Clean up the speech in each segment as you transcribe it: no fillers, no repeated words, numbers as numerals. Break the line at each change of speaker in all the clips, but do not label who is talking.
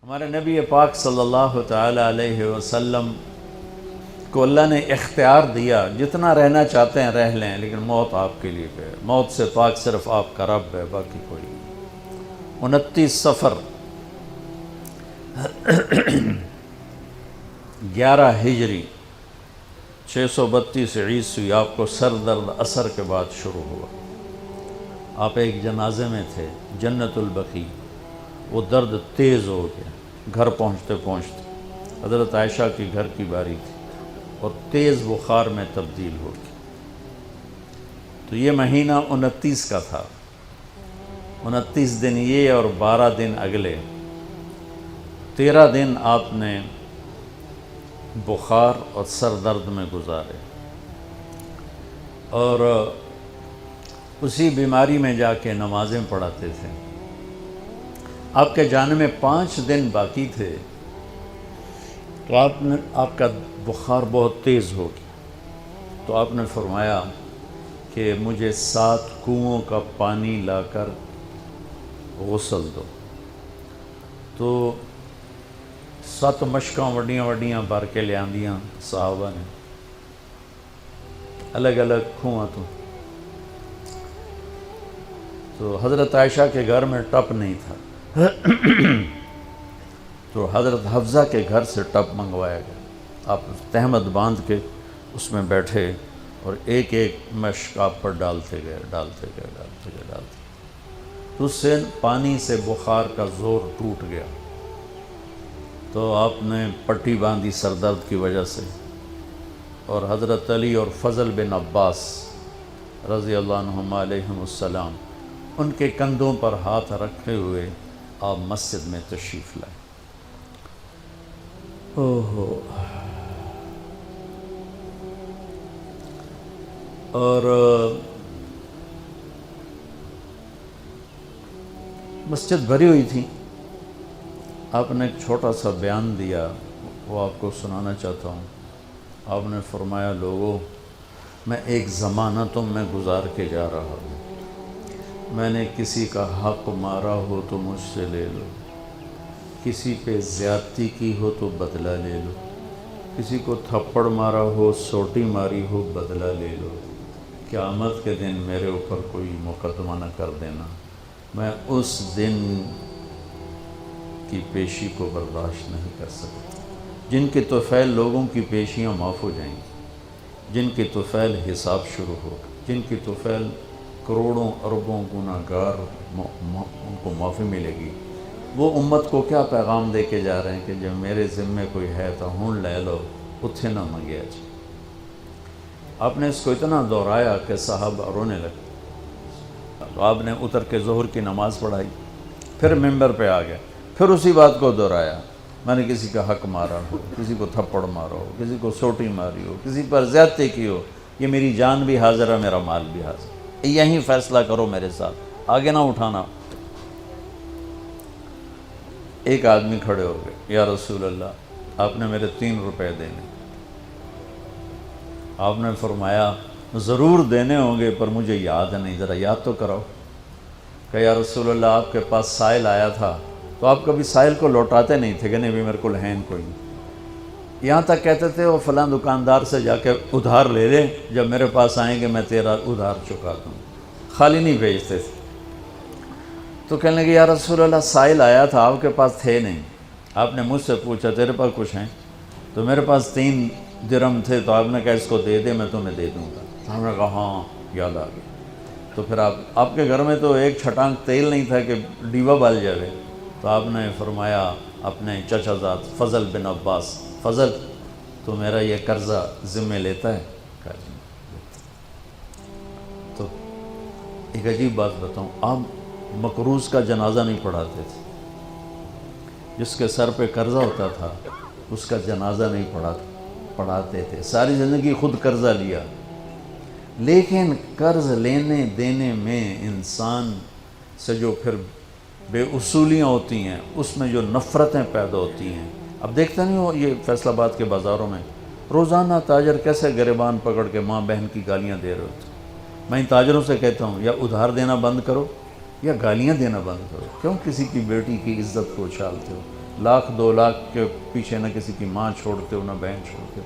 ہمارے نبی پاک صلی اللہ تعالی علیہ وسلم کو اللہ نے اختیار دیا، جتنا رہنا چاہتے ہیں رہ لیں، لیکن موت آپ کے لیے ہے۔ موت سے پاک صرف آپ کا رب ہے، باقی کوئی نہیں۔ 29 صفر 11 ہجری 632 عیسوی آپ کو سر درد عصر کے بعد شروع ہوا۔ آپ ایک جنازے میں تھے، جنت البقیع۔ وہ درد تیز ہو گیا، گھر پہنچتے پہنچتے حضرت عائشہ کی گھر کی باری تھی اور تیز بخار میں تبدیل ہو گئی۔ تو یہ مہینہ 29 کا تھا، 29 دن یہ اور 12 دن اگلے، 13 دن آپ نے بخار اور سر درد میں گزارے، اور اسی بیماری میں جا کے نمازیں پڑھاتے تھے۔ آپ کے جانے میں 5 دن باقی تھے تو آپ کا بخار بہت تیز ہو گیا، تو آپ نے فرمایا کہ مجھے 7 کنوؤں کا پانی لا کر غسل دو۔ تو 7 مشکاں وڈیاں وڈیاں بھر کے لے آندیاں صحابہ نے، الگ الگ کنواں تو حضرت عائشہ کے گھر میں ٹپ نہیں تھا، تو حضرت حفصہ کے گھر سے ٹپ منگوایا گیا۔ آپ تہمت باندھ کے اس میں بیٹھے اور ایک ایک مشک آپ پر ڈالتے گئے تو اس سے پانی سے بخار کا زور ٹوٹ گیا۔ تو آپ نے پٹی باندھی سر درد کی وجہ سے، اور حضرت علی اور فضل بن عباس رضی اللہ عنہما علیہم السلام ان کے کندھوں پر ہاتھ رکھے ہوئے آپ مسجد میں تشریف لائے۔ اور مسجد بھری ہوئی تھی۔ آپ نے ایک چھوٹا سا بیان دیا، وہ آپ کو سنانا چاہتا ہوں۔ آپ نے فرمایا، لوگوں، میں ایک زمانہ تم میں گزار کے جا رہا ہوں۔ میں نے کسی کا حق مارا ہو تو مجھ سے لے لو، کسی پہ زیادتی کی ہو تو بدلہ لے لو، کسی کو تھپڑ مارا ہو، سوٹی ماری ہو، بدلہ لے لو۔ قیامت کے دن میرے اوپر کوئی مقدمہ نہ کر دینا، میں اس دن کی پیشی کو برداشت نہیں کر سکتا۔ جن کے طفیل لوگوں کی پیشیاں معاف ہو جائیں گی، جن کے طفیل حساب شروع ہو، جن کی طفیل کروڑوں اربوں گناہ گار ان کو معافی ملے گی، وہ امت کو کیا پیغام دے کے جا رہے ہیں کہ جب میرے ذمے کوئی ہے تو ہون لے لو، اتھے نہ منگیا جائے۔ آپ نے اس کو اتنا دہرایا کہ صحابہ رونے لگے۔ تو آپ نے اتر کے ظہر کی نماز پڑھائی، پھر ممبر پہ آ گیا، پھر اسی بات کو دہرایا، میں نے کسی کا حق مارا ہو، کسی کو تھپڑ مارا ہو، کسی کو سوٹی ماری ہو، کسی پر زیادتی کی ہو، یہ میری جان بھی حاضر ہے، میرا مال بھی حاضر ہے، یہیں فیصلہ کرو میرے ساتھ، آگے نہ اٹھانا۔ ایک آدمی کھڑے ہو گئے، یا رسول اللہ، آپ نے میرے 3 روپے دینے۔ آپ نے فرمایا، ضرور دینے ہوں گے پر مجھے یاد نہیں، ذرا یاد تو کراؤ۔ کہ یا رسول اللہ، آپ کے پاس سائل آیا تھا تو آپ کبھی سائل کو لوٹاتے نہیں تھے کہ نہیں بھی میرے کو ہے کوئی نہیں، یہاں تک کہتے تھے وہ فلاں دکاندار سے جا کے ادھار لے لے، جب میرے پاس آئیں گے میں تیرا ادھار چکا دوں، خالی نہیں بھیجتے تھے۔ تو کہنے لگے، یا رسول اللہ، سائل آیا تھا، آپ کے پاس تھے نہیں، آپ نے مجھ سے پوچھا تیرے پاس کچھ ہیں؟ تو میرے پاس 3 درہم تھے، تو آپ نے کہا اس کو دے دے، میں تمہیں دے دوں گا۔ تو ہم نے کہا ہاں، یاد آ گیا۔ تو پھر آپ کے گھر میں تو ایک چھٹانک تیل نہیں تھا کہ ڈیبا بال جائے، تو آپ نے فرمایا اپنے چچا زاد فضل بن عباس، فضل تو میرا یہ قرضہ ذمہ لیتا ہے؟ کہا جی۔ تو ایک عجیب بات بتاؤں، آپ مقروض کا جنازہ نہیں پڑھاتے تھے، جس کے سر پہ قرضہ ہوتا تھا اس کا جنازہ نہیں پڑھاتے تھے۔ ساری زندگی خود قرضہ لیا، لیکن قرض لینے دینے میں انسان سے جو پھر بے اصولیاں ہوتی ہیں، اس میں جو نفرتیں پیدا ہوتی ہیں۔ اب دیکھتے نہیں ہو یہ فیصل آباد کے بازاروں میں روزانہ تاجر کیسے گریبان پکڑ کے ماں بہن کی گالیاں دے رہے ہوتے۔ میں ان تاجروں سے کہتا ہوں، یا ادھار دینا بند کرو یا گالیاں دینا بند کرو۔ کیوں کسی کی بیٹی کی عزت کو اچھالتے ہو؟ لاکھ 2 لاکھ کے پیچھے نہ کسی کی ماں چھوڑتے ہو نہ بہن چھوڑتے ہو.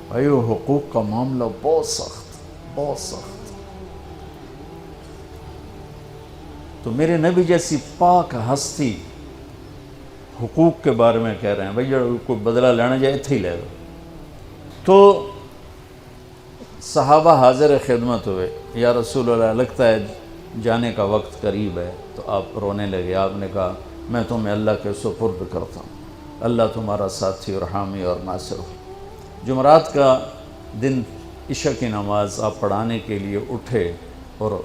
بھائی وہ حقوق کا معاملہ بہت سخت، بہت سخت. تو میرے نبی جیسی پاک ہستی حقوق کے بارے میں کہہ رہے ہیں بھائی جو کوئی بدلہ لینا جائے اتھے ہی لے لو. تو صحابہ حاضر خدمت ہوئے، یا رسول اللہ لگتا ہے جانے کا وقت قریب ہے. تو آپ رونے لگے. آپ نے کہا میں تمہیں اللہ کے سپرد کرتا ہوں، اللہ تمہارا ساتھی اور حامی اور ناصر ہو. جمعرات کا دن عشاء کی نماز آپ پڑھانے کے لیے اٹھے اور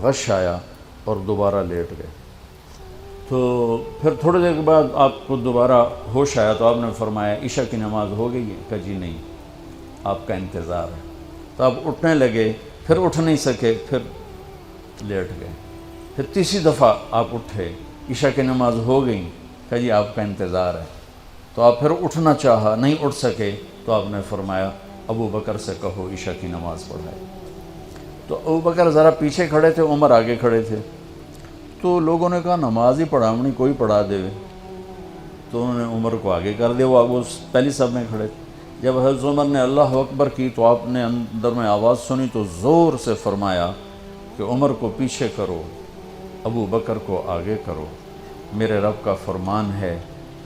غش آیا اور دوبارہ لیٹ گئے. تو پھر تھوڑی دیر کے بعد آپ کو دوبارہ ہوش آیا تو آپ نے فرمایا عشاء کی نماز ہو گئی ہے؟ کہا جی نہیں، آپ کا انتظار ہے. تو آپ اٹھنے لگے، پھر اٹھ نہیں سکے، پھر لیٹ گئے. پھر تیسری دفعہ آپ اٹھے، عشاء کی نماز ہو گئی. کہا جی آپ کا انتظار ہے. تو آپ پھر اٹھنا چاہا، نہیں اٹھ سکے. تو آپ نے فرمایا ابو بکر سے کہو عشاء کی نماز پڑھائے. تو ابو بکر ذرا پیچھے کھڑے تھے، عمر آگے کھڑے تھے. تو لوگوں نے کہا نماز ہی پڑھاونی، کوئی پڑھا دے. تو انہوں نے عمر کو آگے کر دیا، وہ پہلی صف میں کھڑے تھے. جب حضرت عمر نے اللہ اکبر کی تو آپ نے اندر میں آواز سنی تو زور سے فرمایا کہ عمر کو پیچھے کرو، ابو بکر کو آگے کرو. میرے رب کا فرمان ہے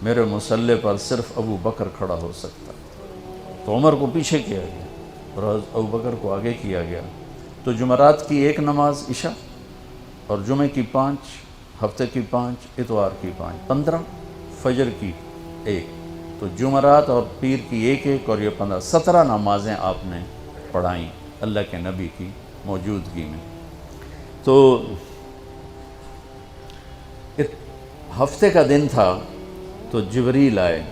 میرے مصلی پر صرف ابو بکر کھڑا ہو سکتا. تو عمر کو پیچھے کیا گیا اور ابو بکر کو آگے کیا گیا. تو جمعرات کی 1 نماز عشاء اور جمعے کی 5، ہفتے کی 5، اتوار کی 5، 15، فجر کی 1. تو جمعرات اور پیر کی 1 اور یہ 15، 17 نمازیں آپ نے پڑھائیں اللہ کے نبی کی موجودگی میں. تو ہفتے کا دن تھا تو جبریل آئے،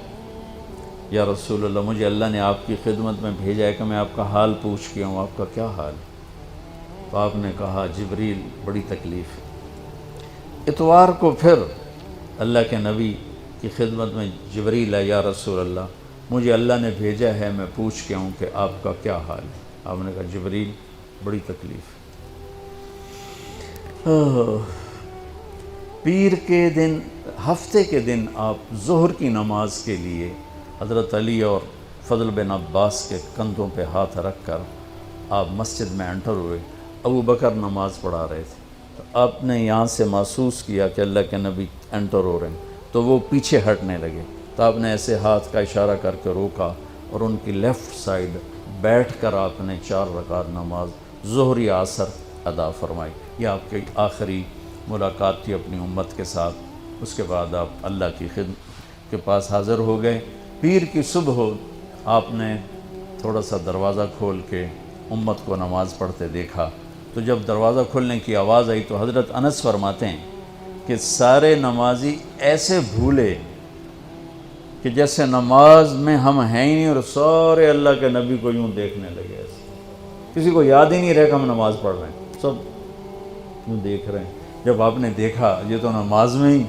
یا رسول اللہ مجھے اللہ نے آپ کی خدمت میں بھیجا ہے کہ میں آپ کا حال پوچھ کے ہوں، آپ کا کیا حال ہے؟ تو آپ نے کہا جبریل بڑی تکلیف ہے. اتوار کو پھر اللہ کے نبی کی خدمت میں جبریل ہے، یا رسول اللہ مجھے اللہ نے بھیجا ہے میں پوچھ کے ہوں کہ آپ کا کیا حال ہے؟ آپ نے کہا جبریل بڑی تکلیف ہے. پیر کے دن، ہفتے کے دن آپ ظہر کی نماز کے لیے حضرت علی اور فضل بن عباس کے کندھوں پہ ہاتھ رکھ کر آپ مسجد میں انٹر ہوئے. ابو بکر نماز پڑھا رہے تھے. تو آپ نے یہاں سے محسوس کیا کہ اللہ کے نبی انٹر ہو رہے ہیں تو وہ پیچھے ہٹنے لگے. تو آپ نے ایسے ہاتھ کا اشارہ کر کے روکا اور ان کی لیفٹ سائڈ بیٹھ کر آپ نے 4 رکعت نماز ظہر عصر ادا فرمائی. یہ آپ کی آخری ملاقات تھی اپنی امت کے ساتھ. اس کے بعد آپ اللہ کی خدمت کے پاس حاضر ہو گئے. پیر کی صبح ہو آپ نے تھوڑا سا دروازہ کھول کے امت کو نماز پڑھتے دیکھا. تو جب دروازہ کھلنے کی آواز آئی تو حضرت انس فرماتے ہیں کہ سارے نمازی ایسے بھولے کہ جیسے نماز میں ہم ہیں ہی نہیں، اور سارے اللہ کے نبی کو یوں دیکھنے لگے. ایسے کسی کو یاد ہی نہیں رہا کہ ہم نماز پڑھ رہے ہیں، سب یوں دیکھ رہے ہیں. جب آپ نے دیکھا یہ تو نماز میں ہی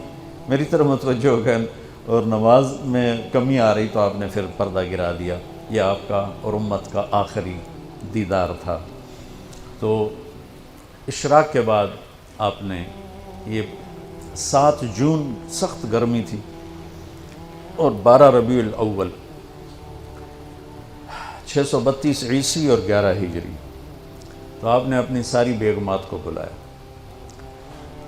میری طرف متوجہ ہو گئے اور نماز میں کمی آ رہی، تو آپ نے پھر پردہ گرا دیا. یہ آپ کا اور امت کا آخری دیدار تھا. تو اشراق کے بعد آپ نے یہ 7 جون سخت گرمی تھی اور 12 ربیع الاول 632 عیسوی اور 11 ہجری. تو آپ نے اپنی ساری بیگمات کو بلایا.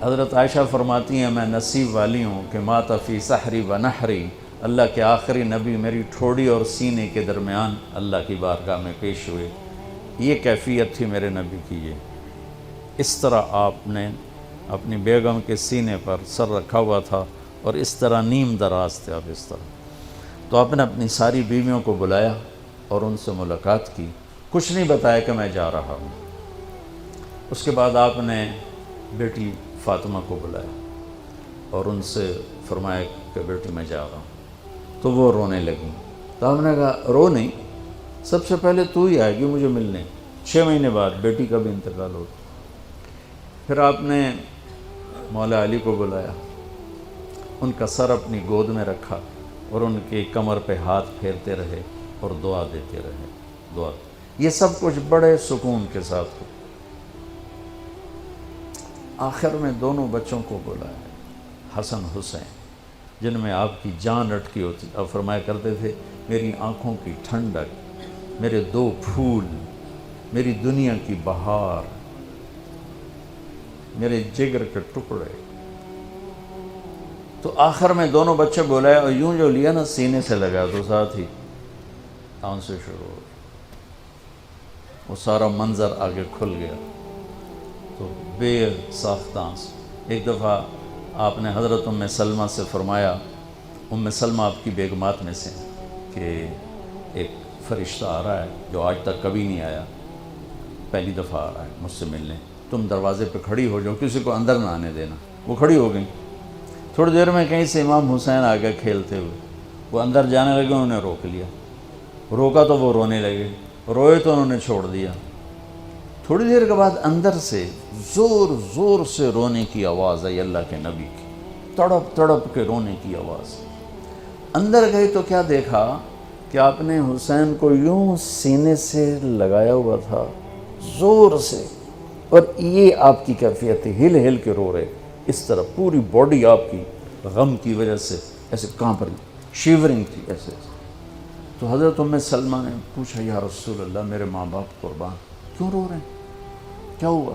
حضرت عائشہ فرماتی ہیں میں نصیب والی ہوں کہ مات فی سحری و نحری، اللہ کے آخری نبی میری ٹھوڑی اور سینے کے درمیان اللہ کی بارگاہ میں پیش ہوئے. یہ کیفیت تھی میرے نبی کی. یہ اس طرح آپ نے اپنی بیگم کے سینے پر سر رکھا ہوا تھا اور اس طرح نیم دراز تھے آپ اس طرح. تو آپ نے اپنی ساری بیویوں کو بلایا اور ان سے ملاقات کی. کچھ نہیں بتایا کہ میں جا رہا ہوں. اس کے بعد آپ نے بیٹی فاطمہ کو بلایا اور ان سے فرمایا کہ بیٹی میں جا رہا ہوں. تو وہ رونے لگیں. تو ہم نے کہا رو نہیں، سب سے پہلے تو ہی آئے گی مجھے ملنے. 6 مہینے بعد بیٹی کا بھی انتقال ہوتا. پھر آپ نے مولا علی کو بلایا، ان کا سر اپنی گود میں رکھا اور ان کی کمر پہ ہاتھ پھیرتے رہے اور دعا دیتے رہے. دعا یہ سب کچھ بڑے سکون کے ساتھ ہو. آخر میں دونوں بچوں کو بلایا، حسن حسین. جن میں آپ کی جان اٹکی ہوتی. آپ فرمایا کرتے تھے میری آنکھوں کی ٹھنڈک، میرے دو پھول، میری دنیا کی بہار، میرے جگر کے ٹکڑے. تو آخر میں دونوں بچے بولائے اور یوں جو لیا نا سینے سے لگا تو ساتھ ہی آن سے شروع ہو. وہ سارا منظر آگے کھل گیا. تو بے ساختہ ایک دفعہ آپ نے حضرت ام سلمہ سے فرمایا، ام سلمہ آپ کی بیگمات میں سے، کہ ایک فرشتہ آ رہا ہے جو آج تک کبھی نہیں آیا، پہلی دفعہ آ رہا ہے مجھ سے ملنے، تم دروازے پہ کھڑی ہو جاؤ، کسی کو اندر نہ آنے دینا. وہ کھڑی ہو گئیں. تھوڑی دیر میں کہیں سے امام حسین آ گئے کھیلتے ہوئے. وہ اندر جانے لگے، انہوں نے روک لیا. روکا تو وہ رونے لگے، روئے تو انہوں نے چھوڑ دیا. تھوڑی دیر کے بعد اندر سے زور زور سے رونے کی آواز آئی اللہ کے نبی کی، تڑپ تڑپ کے رونے کی آواز. اندر گئے تو کیا دیکھا کہ آپ نے حسین کو یوں سینے سے لگایا ہوا تھا زور سے، اور یہ آپ کی کیفیت تھی، ہل ہل کے رو رہے اس طرح، پوری باڈی آپ کی غم کی وجہ سے ایسے کانپ رہی، شیورنگ تھی ایسے. تو حضرت ام سلمہ نے پوچھا یا رسول اللہ میرے ماں باپ قربان کیوں رو رہے ہیں، کیا ہوا؟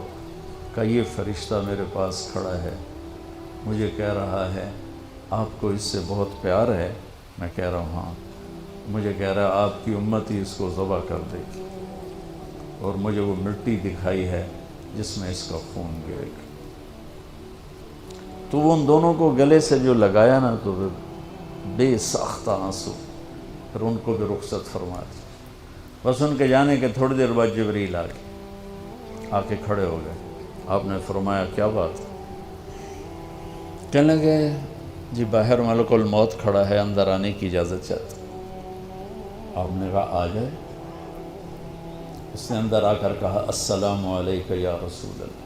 کہا یہ فرشتہ میرے پاس کھڑا ہے، مجھے کہہ رہا ہے آپ کو اس سے بہت پیار ہے. میں کہہ رہا ہوں ہاں. مجھے کہہ رہا ہے آپ کی امت ہی اس کو ذبح کر دے گی، اور مجھے وہ مٹی دکھائی ہے جس میں اس کا خون گرے گا. تو وہ ان دونوں کو گلے سے جو لگایا نا تو بے ساختہ آنسو، پھر ان کو بھی رخصت فرما دی. بس ان کے جانے کے تھوڑی دیر بعد جبریل آ کے کھڑے ہو گئے. آپ نے فرمایا کیا بات؟ کہنے لگے جی باہر ملک الموت کھڑا ہے، اندر آنے کی اجازت چاہتا. آپ نے کہا آ جائے. اس نے اندر آ کر کہا السلام علیکہ یا رسول اللہ.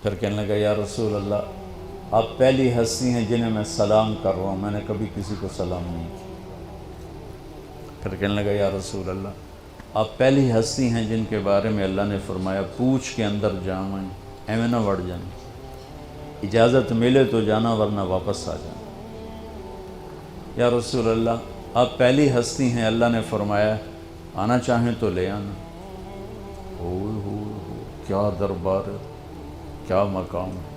پھر کہنے لگا یا رسول اللہ آپ پہلی ہستی ہیں جنہیں میں سلام کر رہا ہوں، میں نے کبھی کسی کو سلام نہیں کیا. پھر کہنے لگا یا رسول اللہ آپ پہلی ہستی ہیں جن کے بارے میں اللہ نے فرمایا پوچھ کے اندر جائیں، ایویں نہ وڑ جانا، اجازت ملے تو جانا ورنہ واپس آ جانا. یا رسول اللہ آپ پہلی ہستی ہیں اللہ نے فرمایا آنا چاہیں تو لے آنا. ہو کیا دربار ہے، کیا مقام ہے.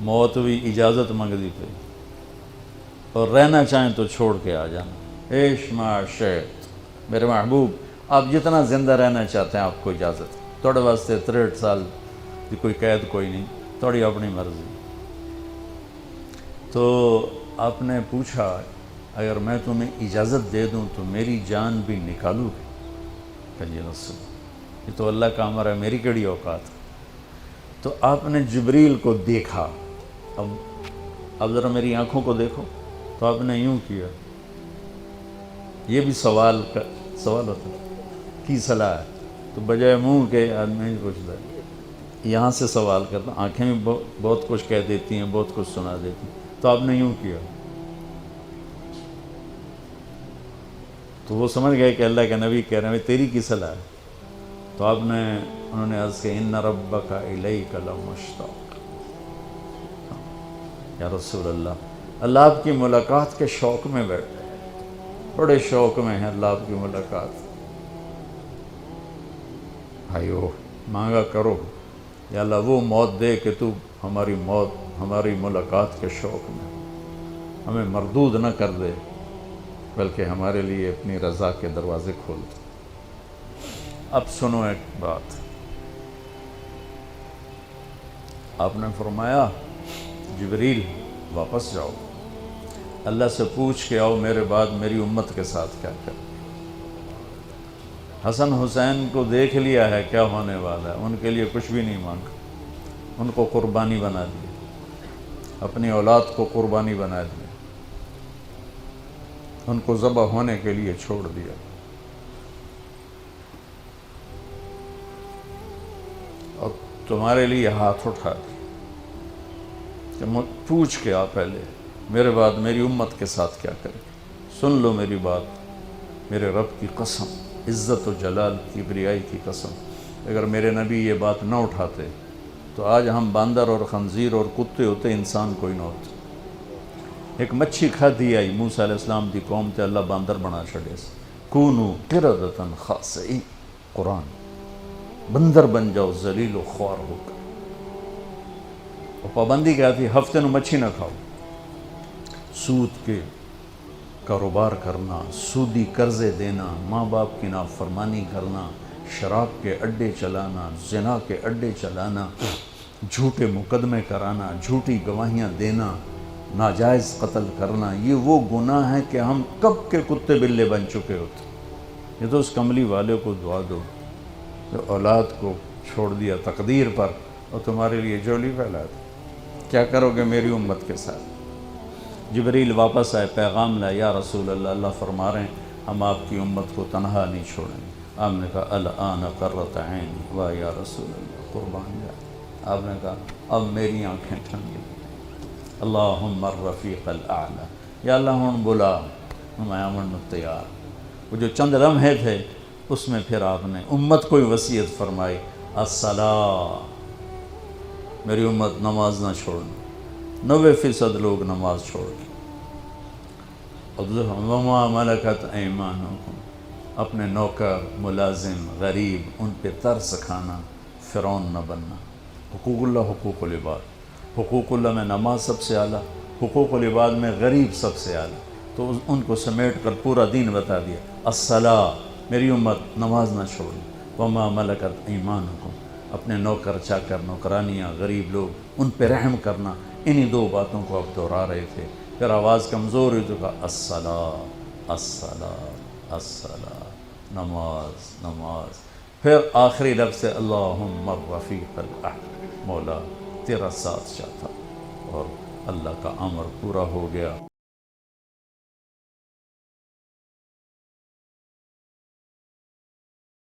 موت بھی اجازت منگتی پہ، اور رہنا چاہیں تو چھوڑ کے آ جانا. عیش معاشیت میرے محبوب آپ جتنا زندہ رہنا چاہتے ہیں آپ کو اجازت. تھوڑے واسطے 63 سال کی کوئی قید کوئی نہیں، تھوڑی اپنی مرضی. تو آپ نے پوچھا اگر میں تمہیں اجازت دے دوں تو میری جان بھی نکالو گے؟ کہ جی رسول یہ تو اللہ کا امر ہے، میری کیڑی اوقات. تو آپ نے جبریل کو دیکھا. اب ذرا میری آنکھوں کو دیکھو. تو آپ نے یوں کیا. یہ بھی سوال ہوتا ہے کی صلاح ہے؟ تو بجائے منہ کے آدمی پوچھتا ہے، یہاں سے سوال کرتا. آنکھیں بھی بہت کچھ کہہ دیتی ہیں، بہت کچھ سنا دیتی ہیں. تو آپ نے یوں کیا. تو وہ سمجھ گئے کہ اللہ کے نبی کہہ رہے ہیں تیری کی صلاح ہے. تو انہوں نے عرض کہ ان ربک الیک لمشتاق. یا رسول اللہ آپ کی ملاقات کے شوق میں بیٹھے، بڑے شوق میں ہیں اللہ آپ کی ملاقات. بھائیو مانگا کرو یا اللہ وہ موت دے کہ تو ہماری ملاقات کے شوق میں ہمیں مردود نہ کر دے، بلکہ ہمارے لیے اپنی رضا کے دروازے کھول دے. اب سنو ایک بات. آپ نے فرمایا جبریل واپس جاؤ، اللہ سے پوچھ کے آؤ میرے بعد میری امت کے ساتھ کیا کریں. حسن حسین کو دیکھ لیا ہے کیا ہونے والا ہے، ان کے لیے کچھ بھی نہیں مانگا. ان کو قربانی بنا دیا، اپنی اولاد کو قربانی بنا دیا، ان کو ذبح ہونے کے لیے چھوڑ دیا. اور تمہارے لیے ہاتھ اٹھا دیا کہ پوچھ کے آ پہلے میرے بعد میری امت کے ساتھ کیا کرے. سن لو میری بات، میرے رب کی قسم، عزت و جلال کی بریائی کی قسم، اگر میرے نبی یہ بات نہ اٹھاتے تو آج ہم باندر اور خنزیر اور کتے ہوتے، انسان کوئی نہ ہوتے. ایک مچھی کھادی آئی موسیٰ علیہ السلام دی قوم تے اللہ باندر بنا چھڑے سے کونو قردتن خاسئین قرآن بندر بن جاؤ ذلیل و خوار ہو کر. اور پابندی کیا تھی؟ ہفتے نو مچھی نہ کھاؤ. سود کے کاروبار کرنا، سودی قرضے دینا، ماں باپ کی نافرمانی کرنا، شراب کے اڈے چلانا، زنا کے اڈے چلانا، جھوٹے مقدمے کرانا، جھوٹی گواہیاں دینا، ناجائز قتل کرنا، یہ وہ گناہ ہے کہ ہم کب کے کتے بلے بن چکے ہوتے. یہ تو اس کملی والے کو دعا دو جو اولاد کو چھوڑ دیا تقدیر پر اور تمہارے لیے جولی پھیلا دی. کیا کرو گے میری امت کے ساتھ؟ جبریل واپس آئے، پیغام لائے، یا رسول اللہ، اللہ فرما رہے ہیں ہم آپ کی امت کو تنہا نہیں چھوڑیں گے. آپ نے کہا الآن قرۃ عینی، واہ یا رسول اللہ، قربان جائے. آپ نے کہا اب میری آنکھیں ٹھنڈی. اللہم الرفیق الاعلی، یا اللہ ہوں بلا میں آمن تیار. وہ جو چند لمحے تھے اس میں پھر آپ نے امت کو وصیت فرمائی، الصلاۃ، میری امت نماز نہ چھوڑنا. 90% لوگ نماز چھوڑ گئے. وما ملکت ایمانکم، اپنے نوکر، ملازم، غریب ان پہ ترس کھانا، فرعون نہ بننا. حقوق اللہ، حقوق العباد. حقوق اللہ میں نماز سب سے اعلیٰ، حقوق العباد میں غریب سب سے اعلیٰ. تو ان کو سمیٹ کر پورا دین بتا دیا. الصلاۃ، میری امت نماز نہ چھوڑی. وما ملکت ایمانکم، اپنے نوکر چاکر، نوکرانیاں، غریب لوگ ان پہ رحم کرنا. انہی دو باتوں کو اب دہرا رہے تھے. پھر آواز کمزور ہوئی تو کہا الصلاۃ، الصلاۃ، الصلاۃ، نماز، نماز. پھر آخری لفظ سے اللہم الرفیق الاعلی، مولا تیرا ساتھ چاہتا. اور اللہ کا امر پورا ہو گیا.